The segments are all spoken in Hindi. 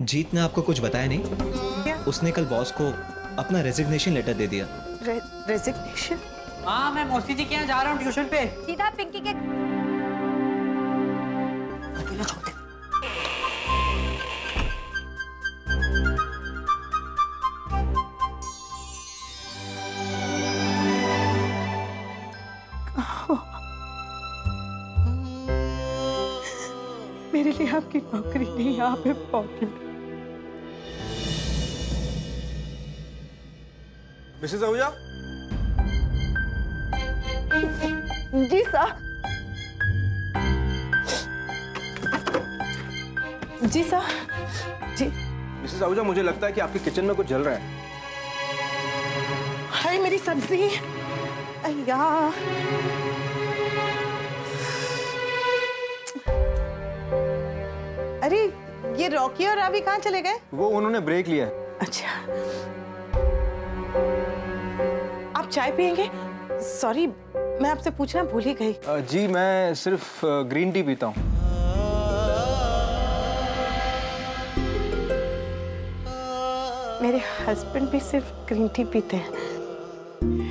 जीत ने आपको कुछ बताया नहीं? क्या? उसने कल बॉस को अपना रेजिग्नेशन लेटर दे दिया। रेजिग्नेशन? हाँ, मैं मौसी जी के यहाँ जा रहा हूँ ट्यूशन पे। सीधा पिंकी के अकेला छोड़ दे। मेरे लिए आपकी नौकरी नहीं, आप इम्पोर्टेंट। मिसेस आहूजा। जी सर। जी सर। जी। मिसेस आहूजा, मुझे लगता है कि आपके किचन में कुछ जल रहा है। हाय मेरी सब्जी। अय्या। अरे ये रॉकी और रावी कहाँ चले गए? वो उन्होंने ब्रेक लिया है। अच्छा, आप चाय पियेंगे? सॉरी, मैं आपसे पूछना भूल ही गई। जी, मैं सिर्फ ग्रीन टी पीता हूँ। मेरे हस्बैंड भी सिर्फ ग्रीन टी पीते हैं।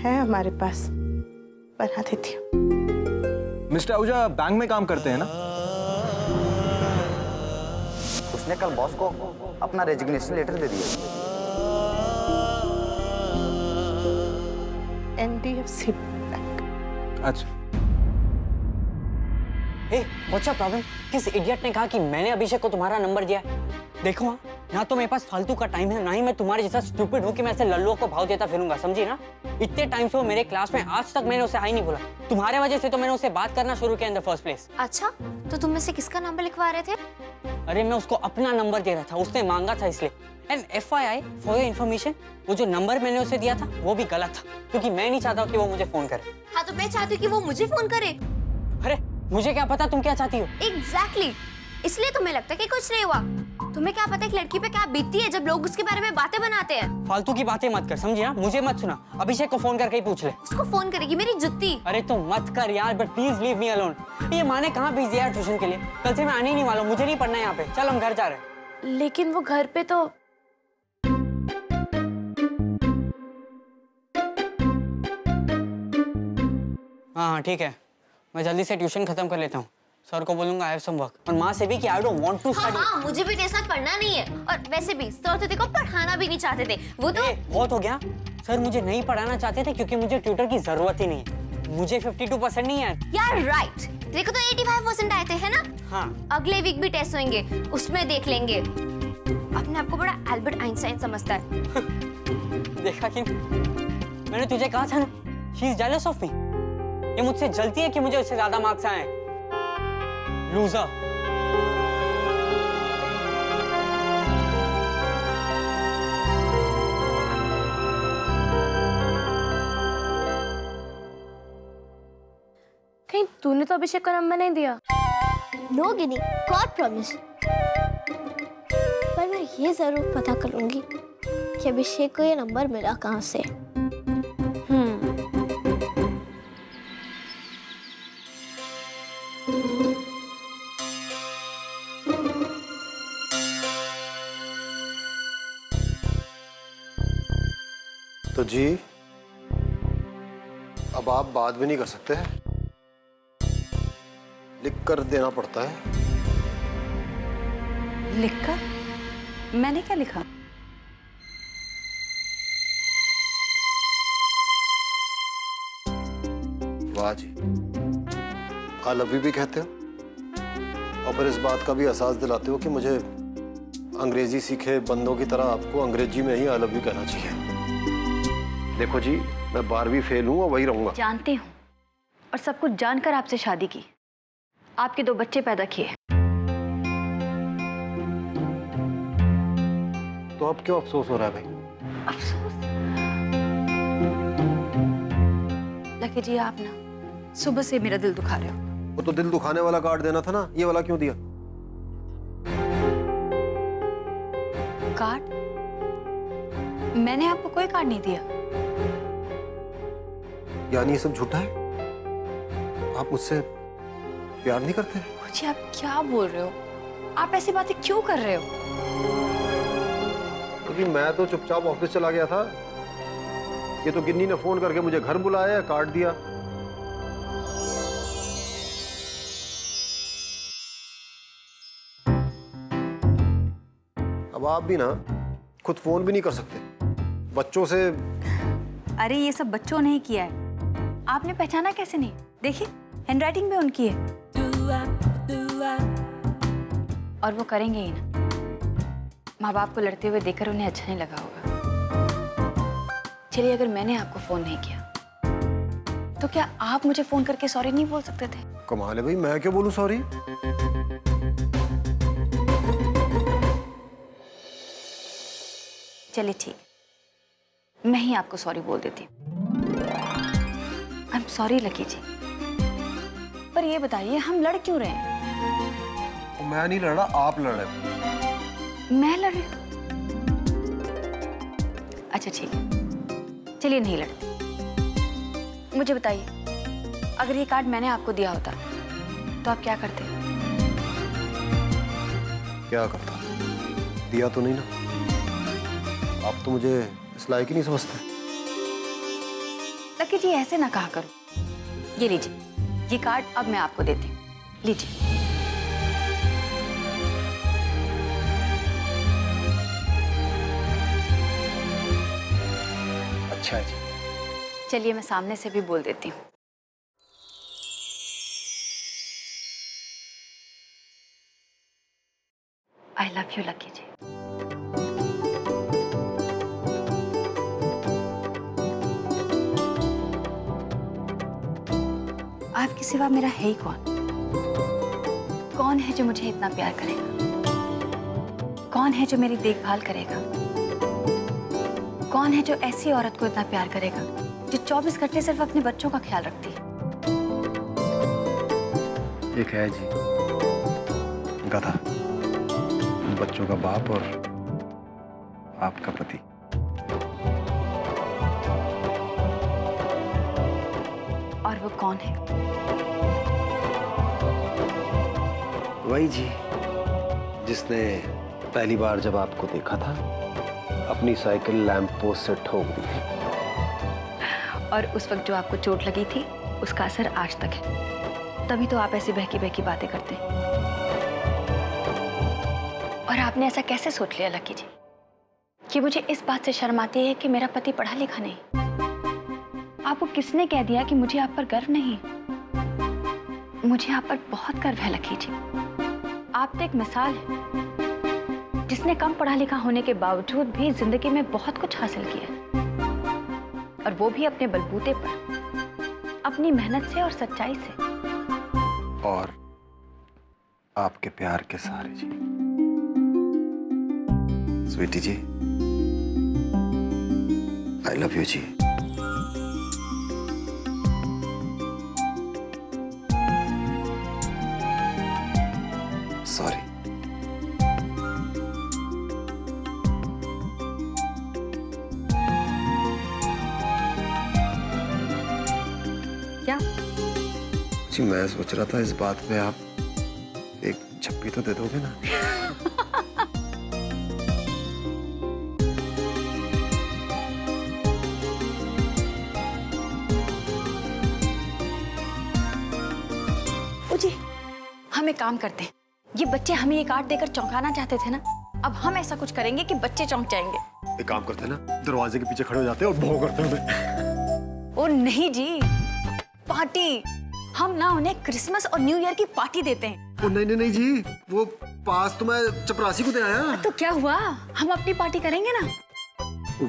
है हमारे पास, बना देती हूँ। मिस्टर आहूजा बैंक में काम करते हैं ना? उसने कल बॉस को अपना रेजिग्नेशन लेटर दे दिया। NDFC bank. अच्छा। हे, व्हाट्स योर प्रॉब्लम? किस इडियट ने कहा कि मैंने अभिषेक को तुम्हारा नंबर दिया? देखो हाँ, ना तो मेरे पास फालतू का टाइम है, ना ही मैं तुम्हारे जैसा स्टूपिड हूँ कि मैं ऐसे लल्लुओं को भाव देता फिरूंगा, समझी ना? इतने टाइम से वो मेरे क्लास में, आज तक मैंने उसे हाई नहीं बोला। तुम्हारे वजह से तो मैंने उसे बात करना शुरू किया इन द फर्स्ट प्लेस। अच्छा, तो तुम में से किसका नंबर लिखवा रहे थे? अरे मैं उसको अपना नंबर दे रहा था, उसने मांगा था इसलिए। And FYI for your information, वो जो नंबर मैंने उसे दिया था वो भी गलत था, क्योंकि मैं नहीं चाहता कि वो मुझे फोन करे। हाँ, तो मैं चाहती हूँ कि वो मुझे फोन करे। अरे मुझे क्या पता तुम क्या चाहती हो? एग्जैक्टली, इसलिए तुम्हें लगता है कि कुछ नहीं हुआ। तुम्हें क्या पता है कि लड़की पे क्या बीतती है जब लोग उसके बारे में बातें बनाते हैं? फालतू की बातें मत कर, समझी ना? मुझे मत सुना। अभिषेक को फोन करके ही पूछ ले। उसको फोन करेगी मेरी जुत्ती। अरे तुम मत कर यार, but please leave me alone. ये माने कहाँ भेज यार ट्यूशन के लिए? कल से मैं आने ही नहीं वाला हूँ, मुझे नहीं पढ़ना है यहाँ पे। चल हम घर जा रहे हैं। लेकिन वो घर पे तो हाँ ठीक है, मैं जल्दी से ट्यूशन खत्म कर लेता हूँ। सर को बोलूंगा आई हैव सम वर्क, और माँ से भी कि आई डोंट वांट टू हाँ स्टडी। हाँ, मुझे भी तेरे साथ पढ़ना नहीं है। और वैसे भी सर तो देखो पढ़ाना भी नहीं चाहते थे। वो तो बहुत हो गया। सर मुझे नहीं पढ़ाना चाहते थे क्योंकि मुझे ट्यूटर की जरूरत ही नहीं है। मुझे 52% नहीं है यार। राइट, देखो तो 85% आए थे, है ना? हाँ। अगले वीक भी टेस्ट होंगे, उसमें देख लेंगे। अपने आप को बड़ा एल्बर्ट आइंस्टाइन समझता है। देखा कि मैंने तुझे कहा था ना, she is jealous of me. ये मुझसे जलती है कि मुझे उससे ज्यादा मार्क्स आए। लूजर। कहीं तूने तो अभिषेक को नंबर नहीं दिया? नो गिनी, गॉड प्रॉमिस। पर मैं ये जरूर पता करूंगी कि अभिषेक को ये नंबर मिला कहाँ से। तो जी, अब आप बात भी नहीं कर सकते हैं, लिख कर देना पड़ता है। लिखकर? मैंने क्या लिखा? वाह जी, आई लव यू भी कहते हो और फिर इस बात का भी एहसास दिलाते हो कि मुझे अंग्रेजी सीखे बंदों की तरह आपको अंग्रेजी में ही आई लव यू कहना चाहिए। देखो जी, मैं 12वीं फेल हूँ और वही रहूंगा। जानती हूँ, और सब कुछ जानकर आपसे शादी की, आपके 2 बच्चे पैदा किए। तो अब क्यों अफसोस हो रहा है भाई? अफसोस? लकी जी, आप ना सुबह से मेरा दिल दुखा रहे हो। वो तो दिल दुखाने वाला कार्ड देना था ना, ये वाला क्यों दिया? कार्ड? मैंने आपको कोई कार्ड नहीं दिया। यानी ये सब झूठा है? आप मुझसे प्यार नहीं करते? जी आप क्या बोल रहे हो? आप ऐसी बातें क्यों कर रहे हो? थी, मैं तो चुपचाप ऑफिस चला गया था। ये तो गिन्नी ने फोन करके मुझे घर बुलाया, काट दिया। अब आप भी ना खुद फोन भी नहीं कर सकते बच्चों से। अरे ये सब बच्चों ने ही किया है, आपने पहचाना कैसे नहीं? देखिए हैंडराइटिंग भी उनकी है। और वो करेंगे ही ना, माँ बाप को लड़ते हुए देखकर उन्हें अच्छा नहीं लगा होगा। चलिए अगर मैंने आपको फोन नहीं किया तो क्या आप मुझे फोन करके सॉरी नहीं बोल सकते थे? कमाल है भाई, मैं क्यों बोलूं सॉरी? चलिए ठीक, मैं ही आपको सॉरी बोल देती हूँ। आई एम सॉरी लकी जी। पर ये बताइए हम लड़ क्यों रहे हैं? मैं नहीं लड़ रहा, आप लड़ रहे हो। मैं लड़ रही हूँ? अच्छा ठीक है, चलिए नहीं लड़ते। मुझे बताइए अगर ये कार्ड मैंने आपको दिया होता तो आप क्या करते? क्या करता? दिया तो नहीं ना। आप तो मुझे इस लायक ही नहीं समझते। लकी जी ऐसे ना कहा करो। ये लीजिए, ये कार्ड अब मैं आपको देती हूँ, लीजिए। अच्छा जी। चलिए मैं सामने से भी बोल देती हूँ। आई लव यू लकी जी। आपके सिवा मेरा है ही कौन? कौन है जो मुझे इतना प्यार करेगा? कौन है जो मेरी देखभाल करेगा? कौन है जो ऐसी औरत को इतना प्यार करेगा जो 24 घंटे सिर्फ अपने बच्चों का ख्याल रखती है? एक है जी, गधा, बच्चों का बाप और आपका पति। और वो कौन है? वही जी जिसने पहली बार जब आपको देखा था अपनी साइकिल लैंप पोस्ट से ठोक दी थी। और उस वक्त जो आपको चोट लगी थी उसका असर आज तक है, तभी तो आप ऐसी बहकी बहकी बातें करते हैं। और आपने ऐसा कैसे सोच लिया लकी जी कि मुझे इस बात से शर्म आती है कि मेरा पति पढ़ा लिखा नहीं? आपको किसने कह दिया कि मुझे आप पर गर्व नहीं? मुझे आप पर बहुत गर्व है लकी जी। आप तो एक मिसाल है जिसने कम पढ़ा लिखा होने के बावजूद भी जिंदगी में बहुत कुछ हासिल किया, और वो भी अपने बलबूते पर, अपनी मेहनत से और सच्चाई से। और आपके प्यार के सहारे जी। Sweety ji, I love you जी। सॉरी। क्या? जी मैं सोच रहा था इस बात पे आप एक झप्पी तो दे दोगे ना? ओ जी, हम एक काम करते हैं, ये बच्चे हमें ये कार्ड देकर चौंकाना चाहते थे ना, अब हम ऐसा कुछ करेंगे कि बच्चे चौंक जाएंगे। एक काम करते हैं ना, दरवाजे के पीछे खड़े हो जाते हैं और भौं करते हैं। ओ नहीं जी, पार्टी। हम ना उन्हें क्रिसमस और न्यू ईयर की पार्टी देते हैं। ओ नहीं नहीं नहीं जी, वो पास तो मैं चपरासी को दे आया। तो क्या हुआ, हम अपनी पार्टी करेंगे ना।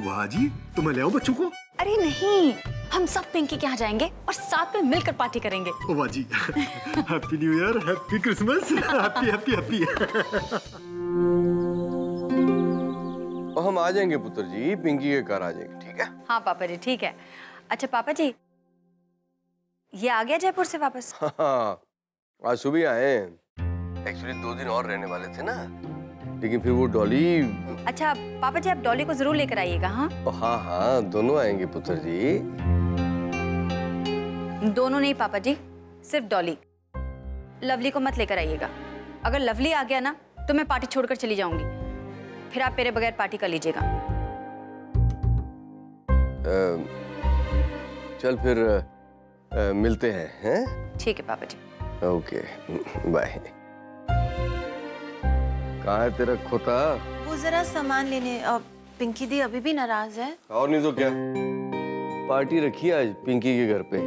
वाह जी, तो मैं ले आऊं बच्चों को? अरे नहीं, हम सब पिंकी के यहाँ जाएंगे और साथ में मिलकर पार्टी करेंगे। ओ वाह जी, happy new year, happy Christmas, happy happy happy. और हम आ जाएंगे पुत्र जी, पिंकी के घर आ जाएंगे, ठीक है? हाँ पापा जी, ठीक है। अच्छा पापा जी, ये आ गया जयपुर से वापस? हाँ, आज सुबह आए हैं। एक्चुअली 2 दिन और रहने वाले थे ना, लेकिन फिर वो डॉली। अच्छा पापा जी, आप डॉली को जरूर लेकर आइएगा। हाँ हाँ हाँ, दोनों आएंगे पुत्र जी। दोनों नहीं पापा जी, सिर्फ डॉली। लवली को मत लेकर आइएगा। अगर लवली आ गया ना तो मैं पार्टी छोड़कर चली जाऊंगी। फिर आप मेरे बगैर पार्टी कर लीजिएगा। चल फिर मिलते हैं। ठीक है पापा जी। Okay bye. कहाँ है तेरा खोता? वो जरा सामान लेने। पिंकी दी अभी भी नाराज है। और नहीं तो क्या, पार्टी रखी आज पिंकी के घर पे।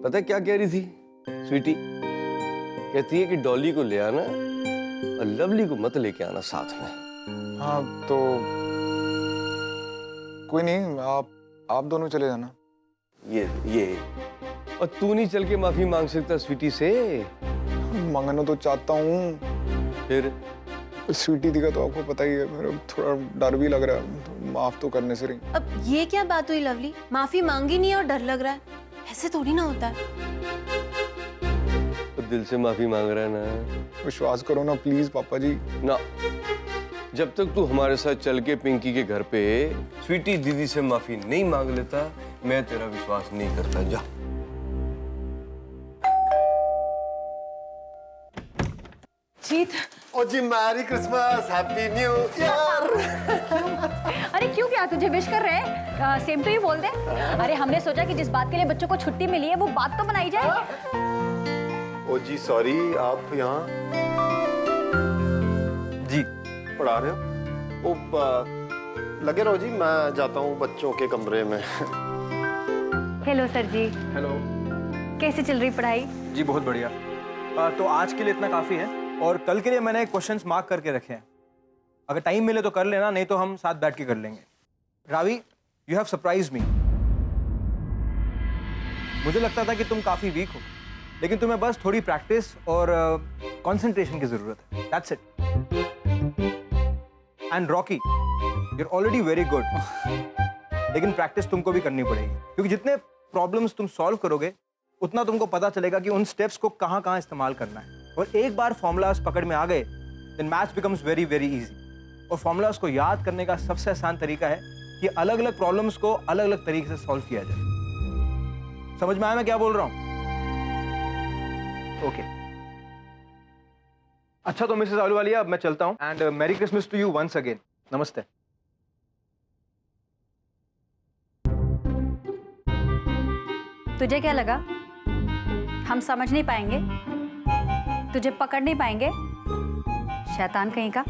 पता है क्या कह रही थी स्वीटी? कहती है कि डॉली को ले आना और लवली को मत लेके आना साथ में। हाँ तो कोई नहीं, आप दोनों चले जाना। ये और तू नहीं चल के माफी मांग सकता स्वीटी से? मांगना तो चाहता हूँ, फिर स्वीटी दी का तो आपको पता ही है, मेरा थोड़ा डर भी लग रहा है, तो माफ तो करने से रही। अब ये क्या बात हुई लवली? माफी मांगी नहीं और डर लग रहा है, ऐसे थोड़ी ना होता है। तो दिल से माफी मांग रहा है ना? विश्वास करो ना प्लीज पापा जी। ना, जब तक तू हमारे साथ चल के पिंकी के घर पे स्वीटी दीदी से माफी नहीं मांग लेता, मैं तेरा विश्वास नहीं करता। जा। जीत। ओ जी merry Christmas, happy new year. अरे क्यों, क्या तुझे विश कर रहे हैं? सेम टू यू बोल दे। अरे हमने सोचा कि जिस बात के लिए बच्चों को छुट्टी मिली है वो बात तो बनाई जाए। ओ जी सॉरी, आप यहाँ जी पढ़ा रहे हो? लगे रहो जी, मैं जाता हूँ बच्चों के कमरे में। हेलो सर जी। हेलो कैसे चल रही पढ़ाई? जी बहुत बढ़िया। तो आज के लिए इतना काफी है, और कल के लिए मैंने क्वेश्चंस मार्क करके रखे हैं। अगर टाइम मिले तो कर लेना, नहीं तो हम साथ बैठ के कर लेंगे। रावी, यू हैव सरप्राइज्ड मी। मुझे लगता था कि तुम काफी वीक हो, लेकिन तुम्हें बस थोड़ी प्रैक्टिस और कंसंट्रेशन की जरूरत है। That's it. And Rocky, you are already very good, लेकिन प्रैक्टिस तुमको भी करनी पड़ेगी, क्योंकि जितने प्रॉब्लम्स तुम सॉल्व करोगे उतना तुमको पता चलेगा कि उन स्टेप्स को कहाँ कहाँ इस्तेमाल करना है। और एक बार फॉर्मूलाज पकड़ में आ गए, then maths becomes very very easy. और फॉर्मूलाज को याद करने का सबसे आसान तरीका है कि अलग अलग प्रॉब्लम्स को अलग अलग तरीके से सॉल्व किया जाए। समझ में आया मैं क्या बोल रहा हूँ? ओके अच्छा, तो मिसेस आलूवालिया, अब मैं चलता हूँ। And merry Christmas to you once again. नमस्ते। तुझे क्या लगा हम समझ नहीं पाएंगे? तुझे पकड़ नहीं पाएंगे? शैतान कहीं का।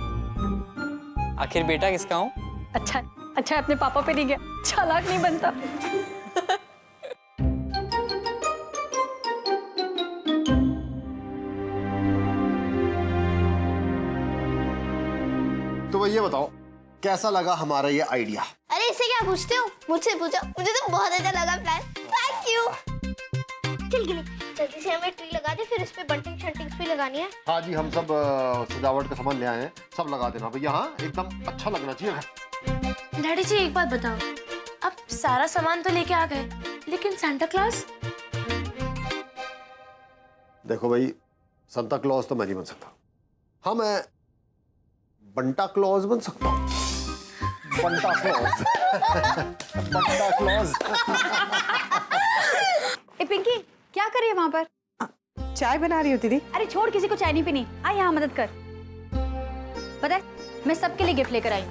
आखिर बेटा किसका हूँ? अच्छा अपने पापा पे नहीं गया, चालाक नहीं बनता। तो ये बताओ कैसा लगा हमारा ये आइडिया? अरे इससे क्या पूछते हो? मुझसे पूछो। मुझे तो बहुत अच्छा लगा प्लान। Thank you. चल गिली, जल्दी से हमें ट्री लगा दे, फिर इस पे बंटिंग शंटिंग्स भी लगानी है। हाँ जी, हम सब सजावट का सामान ले आए हैं, सब लगा देना भैया। हाँ, एकदम अच्छा लगना चाहिए घर। डैडी जी एक बात बताओ, अब सारा सामान तो लेके आ गए, लेकिन सांता क्लॉज? देखो भाई, संता क्लॉज तो मैं नहीं बन सकता। हाँ, मैं बंटा क्लॉज बन सकता हूँ। बंटा क्लॉज। बंटा क्लॉज। ए पिंकी, क्या कर रही है वहां पर? चाय बना रही हो दीदी। अरे छोड़, किसी को चाय नहीं पीनी। आ यहाँ मदद कर। पता है, मैं सबके लिए गिफ्ट लेकर आई।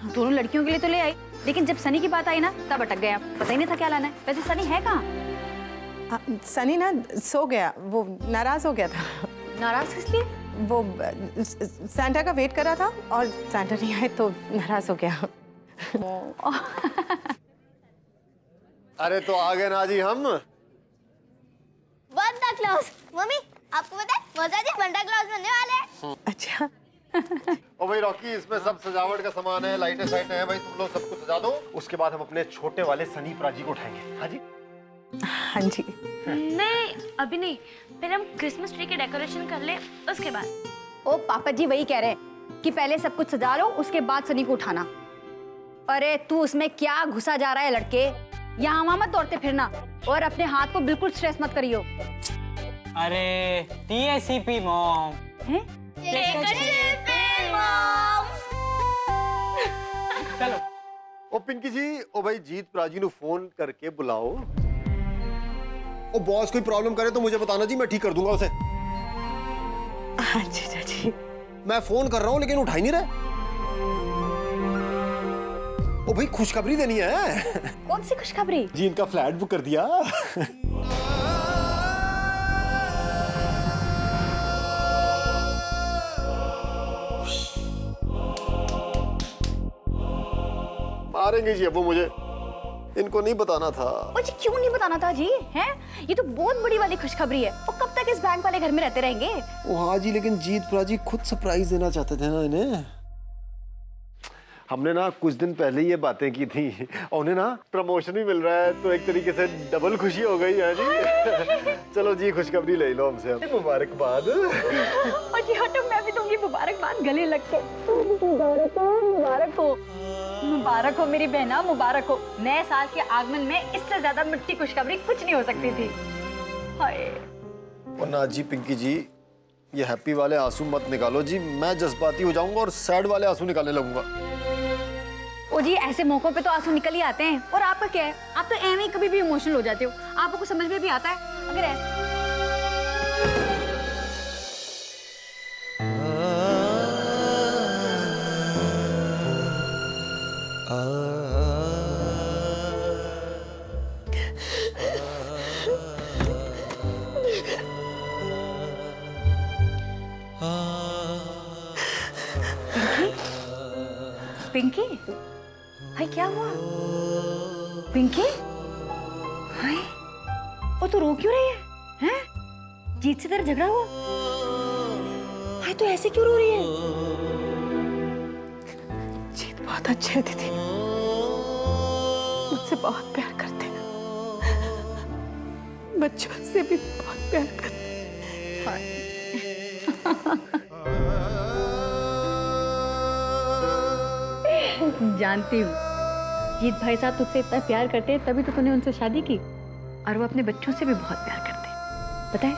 दोनों लड़कियों के लिए तो ले आई, लेकिन जब सनी की बात आई ना तब अटक गया। पता ही नहीं था क्या लाना है। वैसे सनी है कहाँ? सनी ना सो गया, वो नाराज हो गया था। नाराज किस लिए? वो सांता का वेट कर रहा था और सांता नहीं आए तो नाराज हो गया। अरे तो आ गए ना जी हम। बंटा क्लॉज। मम्मी आपको पता है मजा जी बंटा क्लॉज बनने वाले हैं। अच्छा। ओ भाई रॉकी, इसमें सब सजावट का सामान है, लाइटें साइटें हैं भाई, तुम लोग सब कुछ सजा दो। उसके बाद हम अपने छोटे वाले सनी प्राजी को उठाएंगे। हाँ जी। हाँ जी। नहीं अभी नहीं, पहले हम क्रिसमस ट्री के डेकोरेशन कर ले, उसके बाद। ओ पापा जी वही कह रहे हैं कि पहले सब कुछ सजा लो, उसके बाद सनी को उठाना। अरे तू उसमें क्या घुसा जा रहा है लड़के? यहाँ वहाँ मत दौड़ते फिरना, और अपने हाथ को बिल्कुल स्ट्रेस मत करियो। अरे TSCP मॉम। हैं? चलो। ओ पिंकी जी, ओ भाई जीत प्राजी नु फोन करके बुलाओ। ओ बॉस कोई प्रॉब्लम करे तो मुझे बताना जी, मैं ठीक कर दूंगा उसे। हाँ जी। मैं फोन कर रहा हूँ लेकिन उठा ही नहीं रहे। ओ भाई, खुशखबरी देनी है। कौन सी खुशखबरी? जी, इनका फ्लैट बुक कर दिया। मारेंगे जी अब वो मुझे, इनको नहीं बताना था। मुझे क्यों नहीं बताना था जी? हैं? ये तो बहुत बड़ी वाली खुशखबरी है। और कब तक इस बैंक वाले घर में रहते रहेंगे? ओ हाँ जी, लेकिन जीतपुरा जी खुद सरप्राइज देना चाहते थे ना इन्हें। हमने ना कुछ दिन पहले ये बातें की थी, और उन्हें ना प्रमोशन भी मिल रहा है, तो एक तरीके से डबल खुशी हो गई है जी। चलो जी, खुशखबरी ले लो हमसे। मुबारकबाद। और जी हटो, मैं भी दूंगी मुबारकबाद, गले लग के। मुबारक हो, मुबारक हो, मुबारक हो मेरी बहना, मुबारक हो। नए साल के आगमन में इससे ज्यादा मिट्टी खुशखबरी कुछ नहीं हो सकती थी। हाय। और ना जी पिंकी जी, ये हैप्पी वाले आंसू मत निकालो जी, मैं जज्बाती हो जाऊंगा और सैड वाले आंसू निकालने लगूंगा। ओ जी, ऐसे मौकों पे तो आंसू निकल ही आते हैं। और आपका क्या है, आप तो ऐਵੇਂ ही कभी भी इमोशनल हो जाते हो। आपको समझ में भी आता है अगर ऐसे। पिंकी, हाय क्या हुआ? पिंकी, हाय, वो तो रो क्यों रही है? हैं? जीत से तेरा झगड़ा हुआ? हाय, तो ऐसे क्यों रो रही है? जीत बहुत अच्छे है दीदी, मुझसे बहुत प्यार करते हैं, बच्चों से भी बहुत प्यार करते हैं। जानती हूँ, जीत भाई साहब तुझसे इतना प्यार करते हैं, तभी तो तूने उनसे शादी की। और वो अपने बच्चों से भी बहुत प्यार करते हैं। पता है,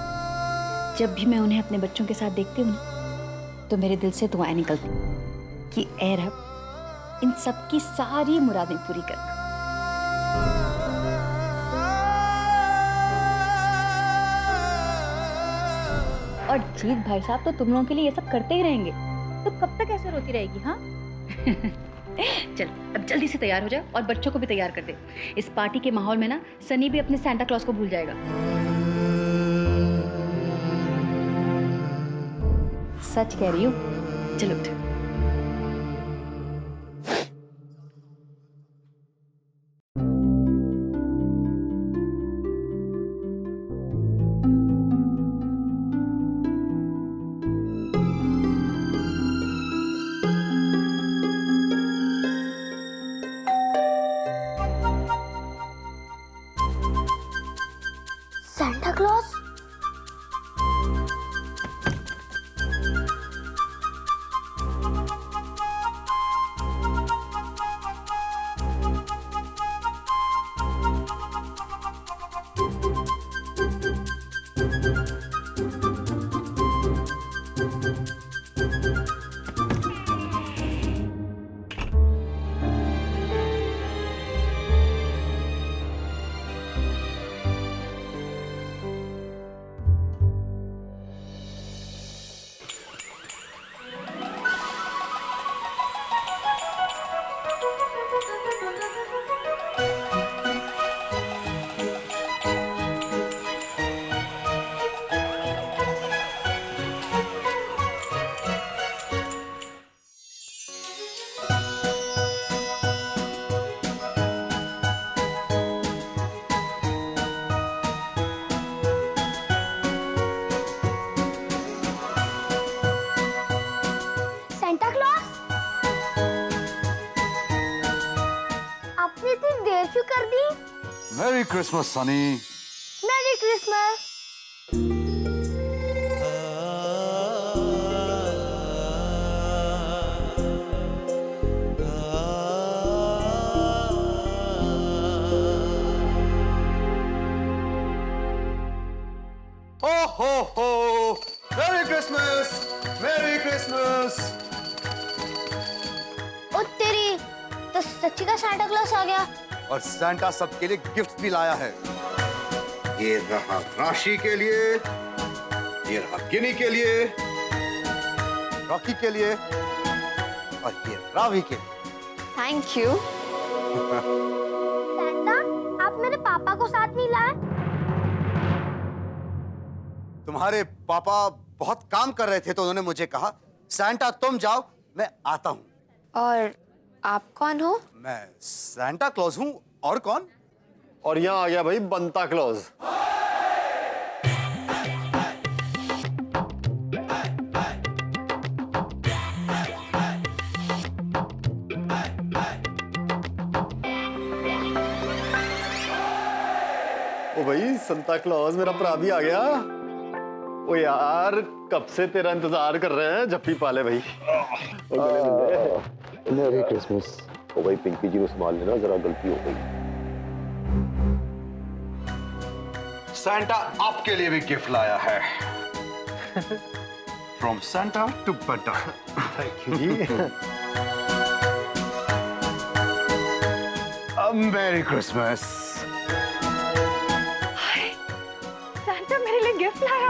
जब भी मैं उन्हें अपने बच्चों के साथ देखती हूँ ना, तो मेरे दिल से दुआएं निकलती कि ऐ रब, इन सब की सारी मुरादें पूरी कर। और जीत भाई साहब तो तुम लोगों के लिए ये सब करते ही रहेंगे। तो कब तक ऐसे रोती रहेगी? हाँ। चल, अब जल्दी से तैयार हो जा और बच्चों को भी तैयार कर दे। इस पार्टी के माहौल में ना सनी भी अपने सांता क्लॉज को भूल जाएगा। सच कह रही हूँ। चलो उठ। Santa Claus? Santa Claus? आपने इतनी देर क्यों कर दी? Merry Christmas, Sunny. Merry Christmas. हो हो, Merry Christmas, Merry Christmas. ओ तेरी, तो सच्ची का सांता क्लॉस आ गया। और सैंटा सबके लिए गिफ्ट भी लाया है। ये रहा राशि के लिए, ये रहा गिनी के लिए, रॉकी के लिए, और ये रावी के। Thank you. सैंटा, आप मेरे पापा को साथ नहीं लाए? तुम्हारे पापा बहुत काम कर रहे थे तो उन्होंने मुझे कहा सैंटा तुम जाओ, मैं आता हूं। और आप कौन हो? मैं सैंटा क्लॉज हूं, और कौन? और यहाँ आ गया भाई बनता क्लॉज। ओ भाई संता क्लॉज मेरा भरा भी आ गया। ओ यार कब से तेरा इंतजार कर रहे हैं, जप्पी पाले भाई। मेरी क्रिसमस। ओ भाई पिंकी जी को संभाल लेना, जरा गलती हो गई। सैंटा आपके लिए भी गिफ्ट लाया है। From Santa to Banta. Thank you जी। Merry Christmas. सैंटा मेरे लिए गिफ्ट लाया।